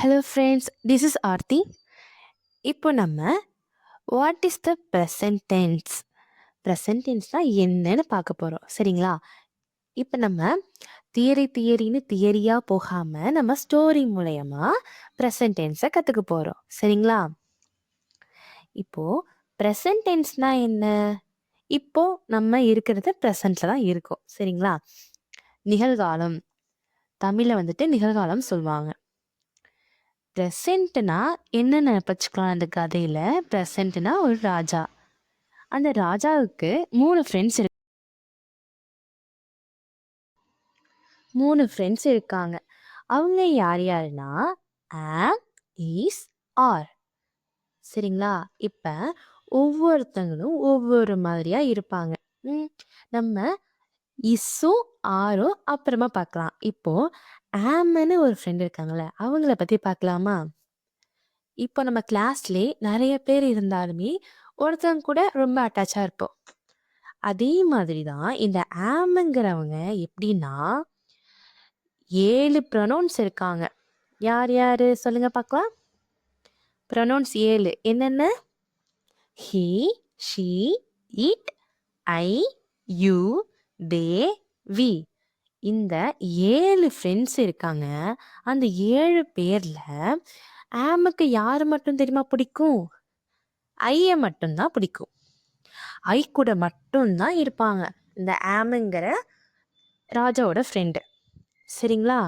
Hello friends, this is Aarthi. இப்போ நம்ம what is the present tense present டென்ஸ்னா என்னன்னு பார்க்க போகிறோம். சரிங்களா? இப்போ நம்ம தியரின்னு தியரியாக போகாமல் நம்ம ஸ்டோரி மூலயமா ப்ரெசன்ட் டென்ஸை கற்றுக்க போகிறோம். சரிங்களா? இப்போது ப்ரெசன்ட் டென்ஸ்னா என்ன? இப்போ நம்ம இருக்கிறது ப்ரெசண்ட்டில் தான் இருக்கோம். சரிங்களா? நிகழ்காலம், தமிழில் வந்துட்டு நிகழ்காலம் சொல்லுவாங்க. ப்ரெசென்ட்னா என்ன நினப்பிச்சுக்கலாம் அந்த கதையில்? ப்ரெசென்ட்னா ஒரு ராஜா. அந்த ராஜாவுக்கு 3 ஃப்ரெண்ட்ஸ் இருக்காங்க. அவங்க யார் யாருன்னா ஆம், ஈஸ், ஆர். சரிங்களா? இப்போ ஒவ்வொருத்தங்களும் ஒவ்வொரு மாதிரியா இருப்பாங்க. நம்ம இஸ்ஸும் ஆரும் அப்புறமா பார்க்கலாம். இப்போ ஆம்னு ஒரு ஃப்ரெண்ட் இருக்காங்கல்ல, அவங்கள பற்றி பார்க்கலாமா? இப்போ நம்ம கிளாஸ்லேயே நிறைய பேர் இருந்தாலுமே ஒருத்தவங்க கூட ரொம்ப அட்டாச்சாக இருப்போம். அதே மாதிரி தான் இந்த ஆம்ங்கிறவங்க எப்படின்னா 7 ப்ரொனவுன்ஸ் இருக்காங்க. யார் யார் சொல்லுங்க பார்க்கலாம். ப்ரொனவுன்ஸ் 7 என்னென்ன? He, she, it, I, you, they, we. இந்த 7 ஃப்ரெண்ட்ஸ் இருக்காங்க. அந்த 7 பேர்ல ஆமுக்கு யார் மட்டும் தெரியுமா பிடிக்கும்? ஐயை மட்டும்தான் பிடிக்கும். ஐ கூட மட்டும்தான் இருப்பாங்க இந்த ஆமுங்கிற ராஜாவோட ஃப்ரெண்டு. சரிங்களா?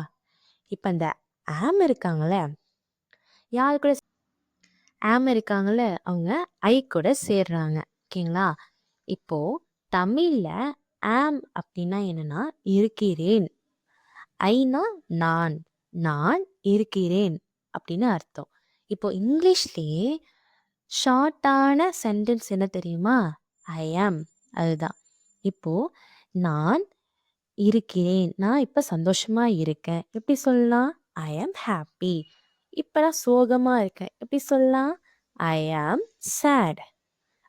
இப்போ இந்த ஆம் இருக்காங்களே, யார் கூட ஆம் இருக்காங்களே அவங்க ஐ கூட சேர்றாங்க. ஓகேங்களா? இப்போ தமிழில் ஆம் அப்படின்னா என்னன்னா இருக்கிறேன். ஐனா நான், நான் இருக்கிறேன் அப்படின்னு அர்த்தம். இப்போ இங்கிலீஷ்லேயே ஷார்ட்டான சென்டென்ஸ் என்ன தெரியுமா? ஐ ஆம். அதுதான். இப்போ நான் இருக்கிறேன், நான் இப்போ சந்தோஷமா இருக்கேன், எப்படி சொல்லலாம்? ஐ ஆம் ஹாப்பி. இப்போ நான் சோகமா இருக்கேன், எப்படி சொல்லலாம்? ஐ ஆம் சேட்.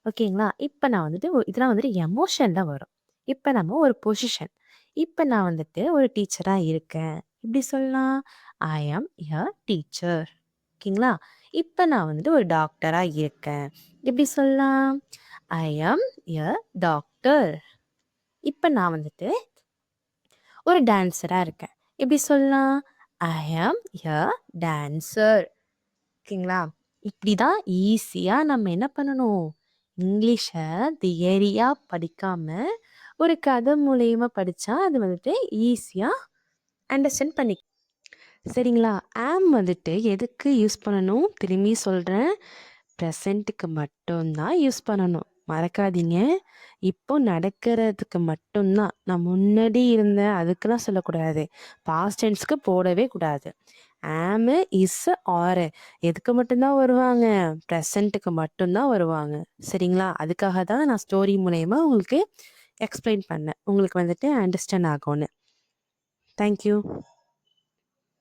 ஓகேங்களா? இப்போ நான் வந்துட்டு இதெல்லாம் வந்துட்டு எமோஷனில் வரும். இப்போ நம்ம ஒரு பொசிஷன், இப்போ நான் வந்துட்டு ஒரு டீச்சராக இருக்கேன், எப்படி சொல்லலாம்? ஐ ஆம் எ டீச்சர். ஓகேங்களா? இப்போ நான் வந்துட்டு ஒரு டாக்டராக இருக்கேன், எப்படி சொல்லலாம்? ஐ ஆம் எ டாக்டர். இப்போ நான் வந்துட்டு ஒரு டான்ஸராக இருக்கேன், எப்படி சொல்லலாம்? ஐ ஆம் எ டான்ஸர். ஓகேங்களா? இப்படி தான் ஈஸியாக நம்ம என்ன பண்ணணும்? இங்கிலீஷை தியரியாக படிக்காமல் ஒரு கதை மூலயமா படித்தா அது வந்துட்டு ஈஸியாக அண்டர்ஸ்டாண்ட் பண்ணி. சரிங்களா? ஆம் வந்துட்டு எதுக்கு யூஸ் பண்ணணும்? திரும்பி சொல்கிறேன், ப்ரெசண்ட்டுக்கு மட்டும்தான் யூஸ் பண்ணணும். மறக்காதீங்க. இப்போ நடக்கிறதுக்கு மட்டும்தான். நான் முன்னாடி இருந்தேன் அதுக்கெல்லாம் சொல்லக்கூடாது. பாஸ்ட் டென்ஸ்க்கு போடவே கூடாது. ஆமு, இஸ், ஆர் எதுக்கு மட்டும்தான் வருவாங்க? ப்ரெசண்ட்டுக்கு மட்டும்தான் வருவாங்க. சரிங்களா? அதுக்காக தான் நான் ஸ்டோரி மூலயமா உங்களுக்கு எக்ஸ்பிளைன் பண்ணேன், உங்களுக்கு வந்துட்டு அண்டர்ஸ்டாண்ட் ஆகும்னு. தேங்க்யூ.